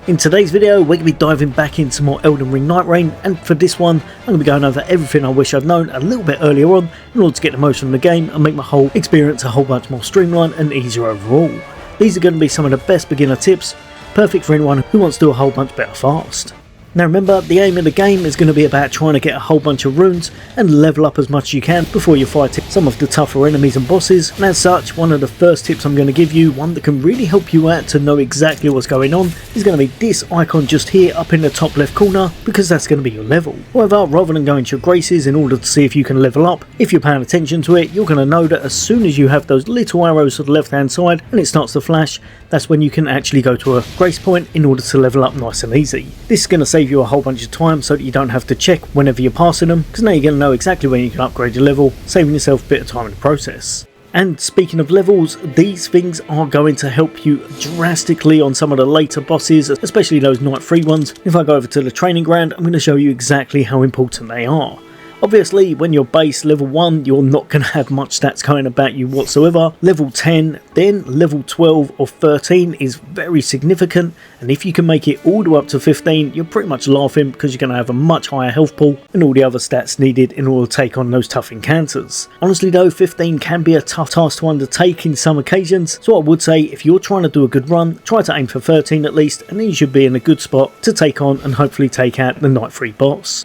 In today's video, we're going to be diving back into more Elden Ring Nightreign, and for this one, I'm going to be going over everything I wish I'd known a little bit earlier on in order to get the most from the game and make my whole experience a whole bunch more streamlined and easier overall. These are going to be some of the best beginner tips, perfect for anyone who wants to do a whole bunch better fast. Now remember, the aim of the game is going to be about trying to get a whole bunch of runes and level up as much as you can before you fight some of the tougher enemies and bosses, and as such, one of the first tips I'm going to give you, one that can really help you out to know exactly what's going on, is going to be this icon just here up in the top left corner, because that's going to be your level. However, rather than going to your graces in order to see if you can level up, if you're paying attention to it, you're going to know that as soon as you have those little arrows to the left hand side and it starts to flash, that's when you can actually go to a grace point in order to level up nice and easy. This is going to save you a whole bunch of time so that you don't have to check whenever you're passing them, because now you're going to know exactly when you can upgrade your level, saving yourself a bit of time in the process. And speaking of levels, these things are going to help you drastically on some of the later bosses, especially those night free ones. If I go over to the training ground, I'm going to show you exactly how important they are. Obviously, when you're base level 1, you're not going to have much stats going about you whatsoever. Level 10, then level 12 or 13 is very significant, and if you can make it all the way up to 15, you're pretty much laughing, because you're going to have a much higher health pool and all the other stats needed in order to take on those tough encounters. Honestly though, 15 can be a tough task to undertake in some occasions, so I would say if you're trying to do a good run, try to aim for 13 at least, and then you should be in a good spot to take on and hopefully take out the night free boss.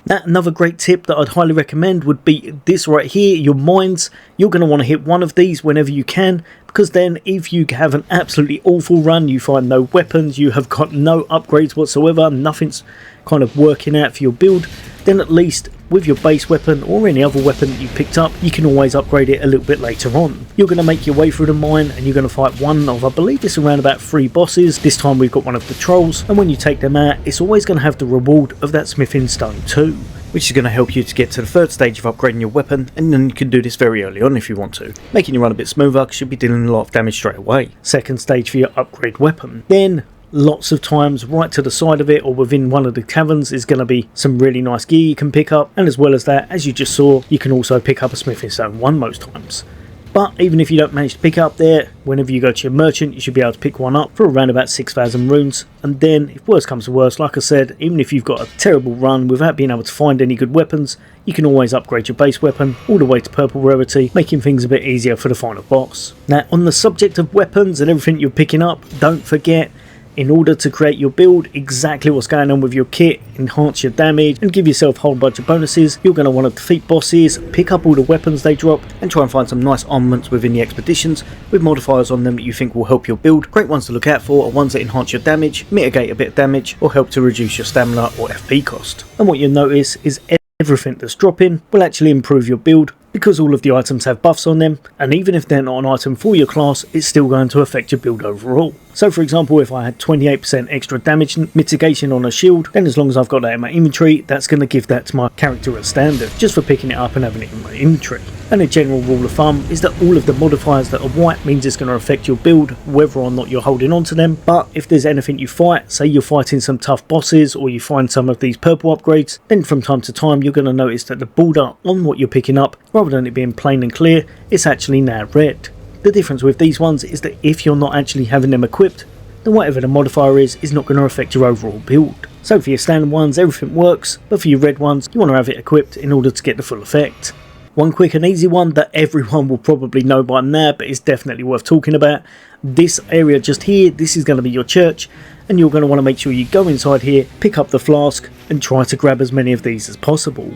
Now, another great tip that I'd highly recommend would be this right here, your mines. You're going to want to hit one of these whenever you can, because then if you have an absolutely awful run, you find no weapons, you have got no upgrades whatsoever, nothing's kind of working out for your build, then at least with your base weapon or any other weapon that you picked up, you can always upgrade it a little bit later on. You're going to make your way through the mine and you're going to fight one of, I believe it's around about 3 bosses. This time we've got one of the trolls, and when you take them out, it's always going to have the reward of that smithing stone too, which is going to help you to get to the third stage of upgrading your weapon, and then you can do this very early on if you want to, making your run a bit smoother because you'll be dealing a lot of damage straight away. Second stage for your upgrade weapon. Then lots of times right to the side of it or within one of the caverns is going to be some really nice gear you can pick up, and as well as that, as you just saw, you can also pick up a smithing stone 1 most times. But even if you don't manage to pick up there, whenever you go to your merchant, you should be able to pick one up for around about 6,000 runes. And then, if worse comes to worse, like I said, even if you've got a terrible run without being able to find any good weapons, you can always upgrade your base weapon all the way to purple rarity, making things a bit easier for the final boss. Now, on the subject of weapons and everything you're picking up, don't forget, in order to create your build, exactly what's going on with your kit, enhance your damage and give yourself a whole bunch of bonuses, you're going to want to defeat bosses, pick up all the weapons they drop, and try and find some nice armaments within the expeditions with modifiers on them that you think will help your build. Great ones to look out for are ones that enhance your damage, mitigate a bit of damage, or help to reduce your stamina or FP cost. And what you'll notice is everything that's dropping will actually improve your build, because all of the items have buffs on them, and even if they're not an item for your class, it's still going to affect your build overall. So for example, if I had 28% extra damage mitigation on a shield, then as long as I've got that in my inventory, that's going to give that to my character as standard, just for picking it up and having it in my inventory. And a general rule of thumb is that all of the modifiers that are white means it's going to affect your build, whether or not you're holding on to them. But if there's anything you fight, say you're fighting some tough bosses or you find some of these purple upgrades, then from time to time you're going to notice that the border on what you're picking up, rather than it being plain and clear, it's actually now red. The difference with these ones is that if you're not actually having them equipped, then whatever the modifier is not going to affect your overall build. So for your standard ones, everything works, but for your red ones, you want to have it equipped in order to get the full effect. One quick and easy one that everyone will probably know by now, but is definitely worth talking about. This area just here, this is going to be your church, and you're going to want to make sure you go inside here, pick up the flask, and try to grab as many of these as possible.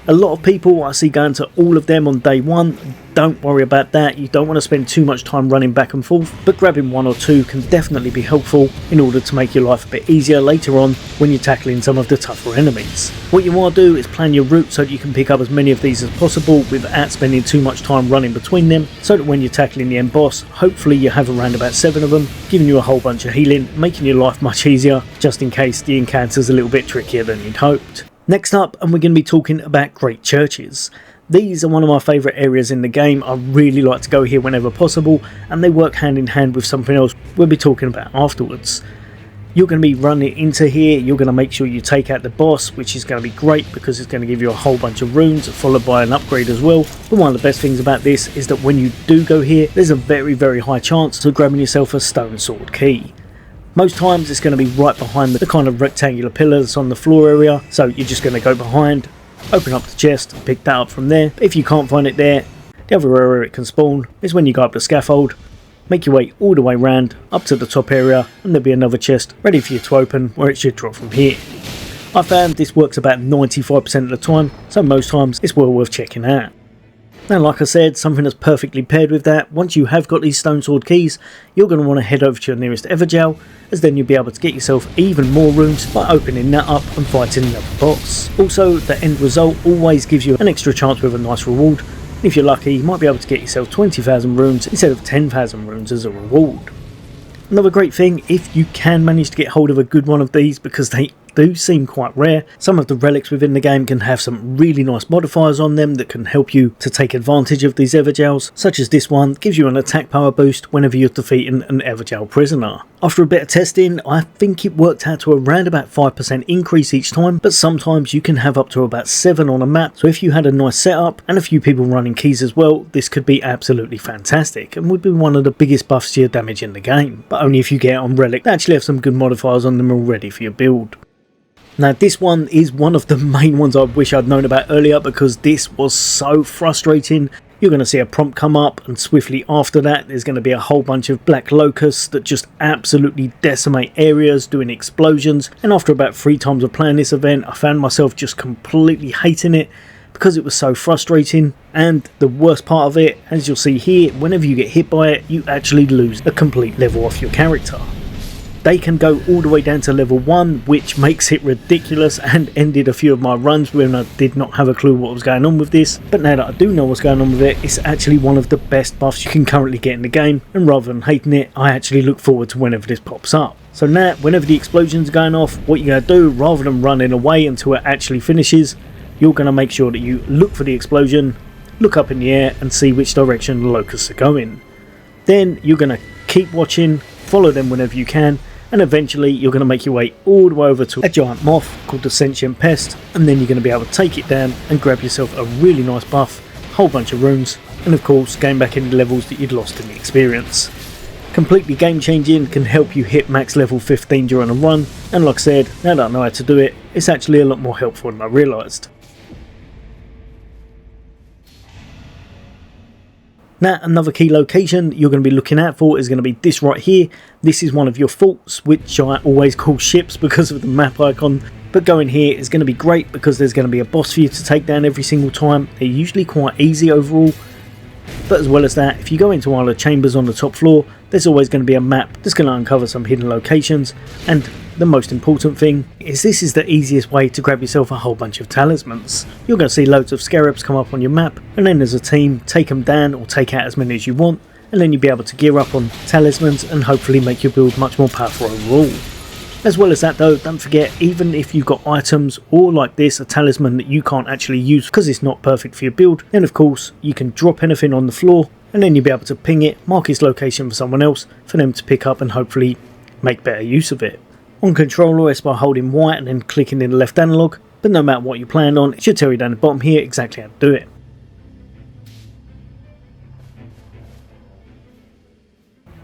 A lot of people I see going to all of them on day 1. Don't worry about that, you don't want to spend too much time running back and forth, but grabbing 1 or 2 can definitely be helpful in order to make your life a bit easier later on when you're tackling some of the tougher enemies. What you want to do is plan your route so that you can pick up as many of these as possible without spending too much time running between them, so that when you're tackling the end boss, hopefully you have around about 7 of them, giving you a whole bunch of healing, making your life much easier, just in case the encounter's a little bit trickier than you'd hoped. Next up, and we're going to be talking about great churches. These are one of my favourite areas in the game. I really like to go here whenever possible, and they work hand in hand with something else we'll be talking about afterwards. You're going to be running into here, you're going to make sure you take out the boss, which is going to be great because it's going to give you a whole bunch of runes followed by an upgrade as well. But one of the best things about this is that when you do go here, there's a very high chance of grabbing yourself a stone sword key. Most times it's going to be right behind the kind of rectangular pillar that's on the floor area, so you're just going to go behind, open up the chest and pick that up from there. But if you can't find it there, the other area it can spawn is when you go up the scaffold, make your way all the way round up to the top area, and there'll be another chest ready for you to open where it should drop from here. I found this works about 95% of the time, so most times it's well worth checking out. Now, like I said, something that's perfectly paired with that, once you have got these stone sword keys, you're going to want to head over to your nearest Everjail, as then you'll be able to get yourself even more runes by opening that up and fighting another boss. Also, the end result always gives you an extra chance with a nice reward, and if you're lucky, you might be able to get yourself 20,000 runes instead of 10,000 runes as a reward. Another great thing, if you can manage to get hold of a good one of these, because they do seem quite rare, some of the relics within the game can have some really nice modifiers on them that can help you to take advantage of these Everjails, such as this one gives you an attack power boost whenever you're defeating an Everjail prisoner. After a bit of testing, I think it worked out to around about 5% increase each time, but sometimes you can have up to about 7 on a map, so if you had a nice setup and a few people running keys as well, this could be absolutely fantastic and would be one of the biggest buffs to your damage in the game, but only if you get it on relic. They actually have some good modifiers on them already for your build. Now, this one is one of the main ones I wish I'd known about earlier, because this was so frustrating. You're going to see a prompt come up, and swiftly after that there's going to be a whole bunch of black locusts that just absolutely decimate areas doing explosions, and after about 3 times of playing this event I found myself just completely hating it because it was so frustrating. And the worst part of it, as you'll see here, whenever you get hit by it you actually lose a complete level off your character. They can go all the way down to level 1, which makes it ridiculous and ended a few of my runs when I did not have a clue what was going on with this. But now that I do know what's going on with it, it's actually one of the best buffs you can currently get in the game, and rather than hating it, I actually look forward to whenever this pops up. So now, whenever the explosion's going off, what you're going to do, rather than running away until it actually finishes, you're going to make sure that you look for the explosion, look up in the air and see which direction the locusts are going. Then you're going to keep watching, follow them whenever you can, and eventually you're going to make your way all the way over to a giant moth called the Sentient Pest, and then you're going to be able to take it down and grab yourself a really nice buff, whole bunch of runes, and of course gain back any levels that you'd lost in the experience. Completely game changing, can help you hit max level 15 during a run, and like I said, now that I know how to do it, it's actually a lot more helpful than I realised. Now, another key location you're going to be looking out for is going to be this right here. This is one of your forts, which I always call ships because of the map icon. But going here is going to be great because there's going to be a boss for you to take down every single time. They're usually quite easy overall. But as well as that, if you go into one of the chambers on the top floor, there's always going to be a map that's going to uncover some hidden locations. And the most important thing is this is the easiest way to grab yourself a whole bunch of talismans. You're going to see loads of scarabs come up on your map, and then as a team take them down or take out as many as you want, and then you'll be able to gear up on talismans and hopefully make your build much more powerful overall. As well as that though, don't forget, even if you've got items or like this, a talisman that you can't actually use because it's not perfect for your build, then of course you can drop anything on the floor and then you'll be able to ping it, mark its location for someone else for them to pick up and hopefully make better use of it. On controller it's by holding white and then clicking in the left analog, but no matter what you plan on, it should tell you down the bottom here exactly how to do it.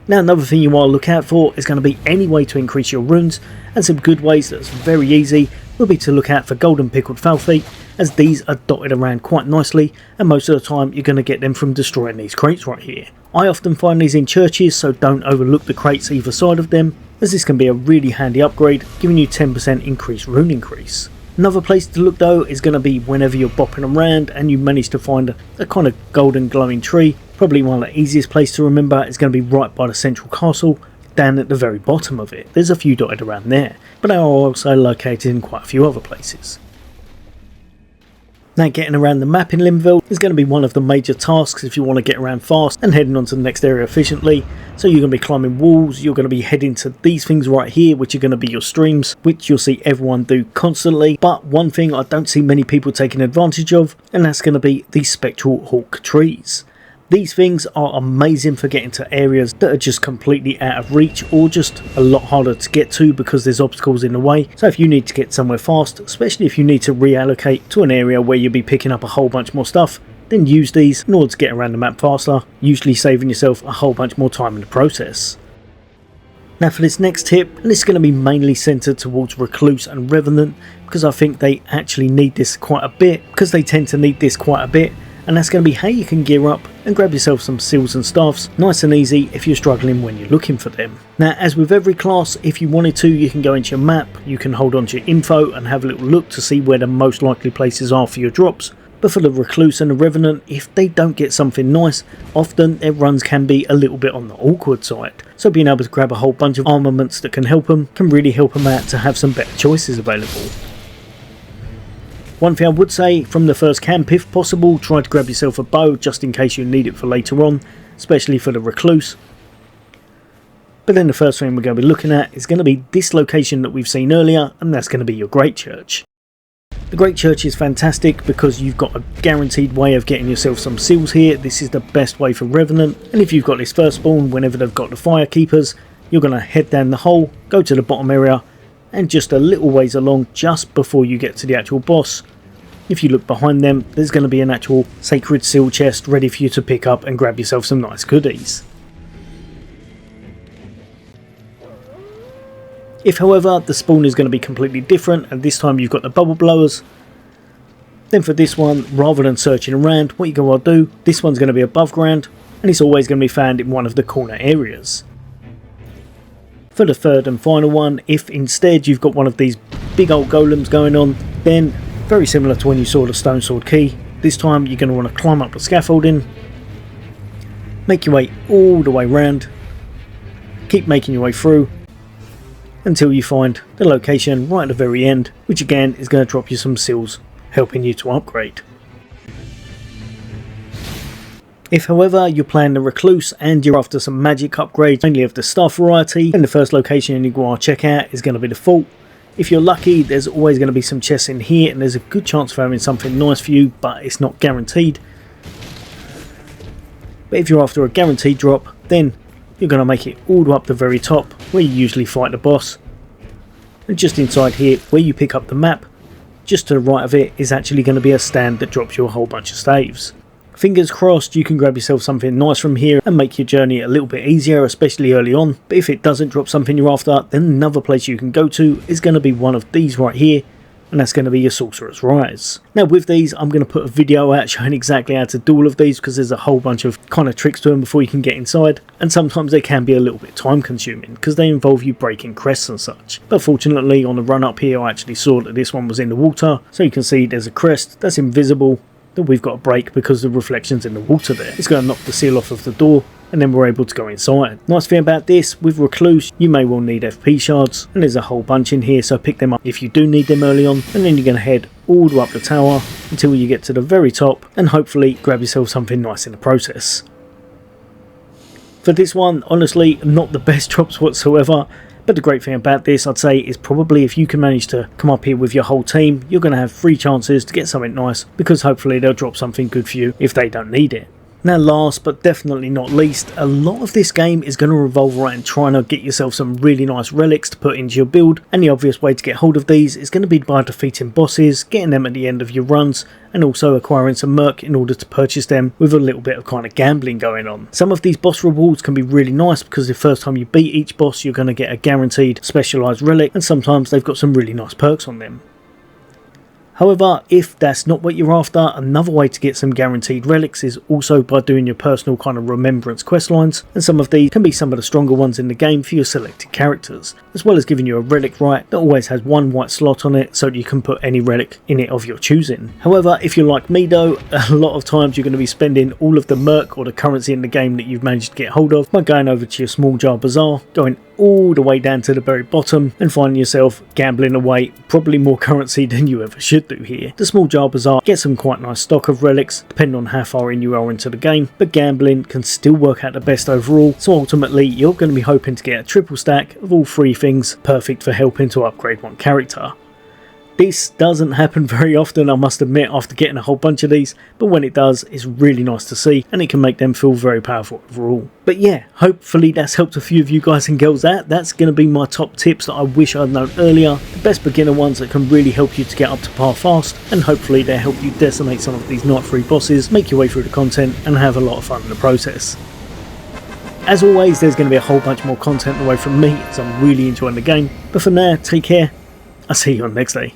Now, another thing you want to look out for is going to be any way to increase your runes, and some good ways that's very easy will be to look out for golden pickled foul feet, as these are dotted around quite nicely, and most of the time you're going to get them from destroying these crates right here. I often find these in churches, so don't overlook the crates either side of them, as this can be a really handy upgrade, giving you 10% increased rune increase. Another place to look though is going to be whenever you're bopping around and you manage to find a kind of golden glowing tree. Probably one of the easiest places to remember is going to be right by the central castle, down at the very bottom of it. There's a few dotted around there, but they are also located in quite a few other places. Now, getting around the map in Limville is going to be one of the major tasks if you want to get around fast and heading on to the next area efficiently. So you're going to be climbing walls, you're going to be heading to these things right here, which are going to be your streams, which you'll see everyone do constantly. But one thing I don't see many people taking advantage of, and that's going to be these spectral hawk trees. These things are amazing for getting to areas that are just completely out of reach or just a lot harder to get to because there's obstacles in the way. So if you need to get somewhere fast, especially if you need to reallocate to an area where you'll be picking up a whole bunch more stuff, then use these in order to get around the map faster, usually saving yourself a whole bunch more time in the process. Now for this next tip, and this is going to be mainly centered towards Recluse and Revenant, because I think they actually need this quite a bit, and that's going to be how you can gear up and grab yourself some seals and staffs nice and easy if you're struggling when you're looking for them. Now as with every class, if you wanted to, you can go into your map, you can hold on to your info and have a little look to see where the most likely places are for your drops. But for the Recluse and the Revenant, if they don't get something nice, often their runs can be a little bit on the awkward side. So being able to grab a whole bunch of armaments that can help them can really help them out to have some better choices available. One thing I would say from the first camp, if possible, try to grab yourself a bow just in case you need it for later on, especially for the Recluse. But then the first thing we're going to be looking at is going to be this location that we've seen earlier, and that's going to be your Great Church. The Great Church is fantastic because you've got a guaranteed way of getting yourself some seals here. This is the best way for Revenant, and if you've got this first spawn, whenever they've got the Fire Keepers, you're going to head down the hole, go to the bottom area, and just a little ways along just before you get to the actual boss, if you look behind them, there's going to be an actual sacred seal chest ready for you to pick up and grab yourself some nice goodies. If however the spawn is going to be completely different and this time you've got the bubble blowers, then for this one, rather than searching around, what you're going to do, this one's going to be above ground and it's always going to be found in one of the corner areas. For the third and final one, if instead you've got one of these big old golems going on, then very similar to when you saw the stone sword key, this time you're going to want to climb up the scaffolding, make your way all the way round, keep making your way through until you find the location right at the very end, which again is going to drop you some seals, helping you to upgrade. If however you're playing the Recluse and you're after some magic upgrades, mainly of the staff variety, then the first location you want to check out is going to be the Vault. If you're lucky, there's always going to be some chests in here and there's a good chance of having something nice for you, but it's not guaranteed. But if you're after a guaranteed drop, then you're going to make it all the way up the very top where you usually fight the boss. And just inside here where you pick up the map, just to the right of it is actually going to be a stand that drops you a whole bunch of staves. Fingers crossed you can grab yourself something nice from here and make your journey a little bit easier, especially early on. But if it doesn't drop something you're after, then another place you can go to is going to be one of these right here, and that's going to be your Sorcerer's Rise. Now with these, I'm going to put a video out showing exactly how to do all of these because there's a whole bunch of kind of tricks to them before you can get inside, and sometimes they can be a little bit time consuming because they involve you breaking crests and such. But fortunately on the run up here I actually saw that this one was in the water, so you can see there's a crest that's invisible that we've got to break because the reflections in the water there. It's going to knock the seal off of the door and then we're able to go inside. Nice thing about this, with Recluse, you may well need FP shards, and there's a whole bunch in here, so pick them up if you do need them early on, and then you're going to head all the way up the tower until you get to the very top and hopefully grab yourself something nice in the process. For this one, honestly, not the best drops whatsoever. But the great thing about this, I'd say, is probably if you can manage to come up here with your whole team, you're going to have 3 chances to get something nice, because hopefully they'll drop something good for you if they don't need it. Now last but definitely not least, a lot of this game is going to revolve around trying to get yourself some really nice relics to put into your build, and the obvious way to get hold of these is going to be by defeating bosses, getting them at the end of your runs, and also acquiring some merc in order to purchase them with a little bit of kind of gambling going on. Some of these boss rewards can be really nice because the first time you beat each boss you're going to get a guaranteed specialised relic, and sometimes they've got some really nice perks on them. However, if that's not what you're after, another way to get some guaranteed relics is also by doing your personal kind of remembrance quest lines, and some of these can be some of the stronger ones in the game for your selected characters, as well as giving you a relic right that always has one white slot on it so that you can put any relic in it of your choosing. However, if you're like me though, a lot of times you're going to be spending all of the merc or the currency in the game that you've managed to get hold of by going over to your small jar bazaar, going all the way down to the very bottom and finding yourself gambling away probably more currency than you ever should do here. The small jar bazaar gets some quite nice stock of relics depending on how far in you are into the game, but gambling can still work out the best overall, so ultimately you're going to be hoping to get a triple stack of all 3 things, perfect for helping to upgrade one character. This doesn't happen very often, I must admit, after getting a whole bunch of these, but when it does, it's really nice to see, and it can make them feel very powerful overall. But yeah, hopefully that's helped a few of you guys and girls out. That's going to be my top tips that I wish I'd known earlier, the best beginner ones that can really help you to get up to par fast, and hopefully they help you decimate some of these Night 3 bosses, make your way through the content, and have a lot of fun in the process. As always, there's going to be a whole bunch more content away from me as I'm really enjoying the game, but for now, take care, I'll see you on the next day.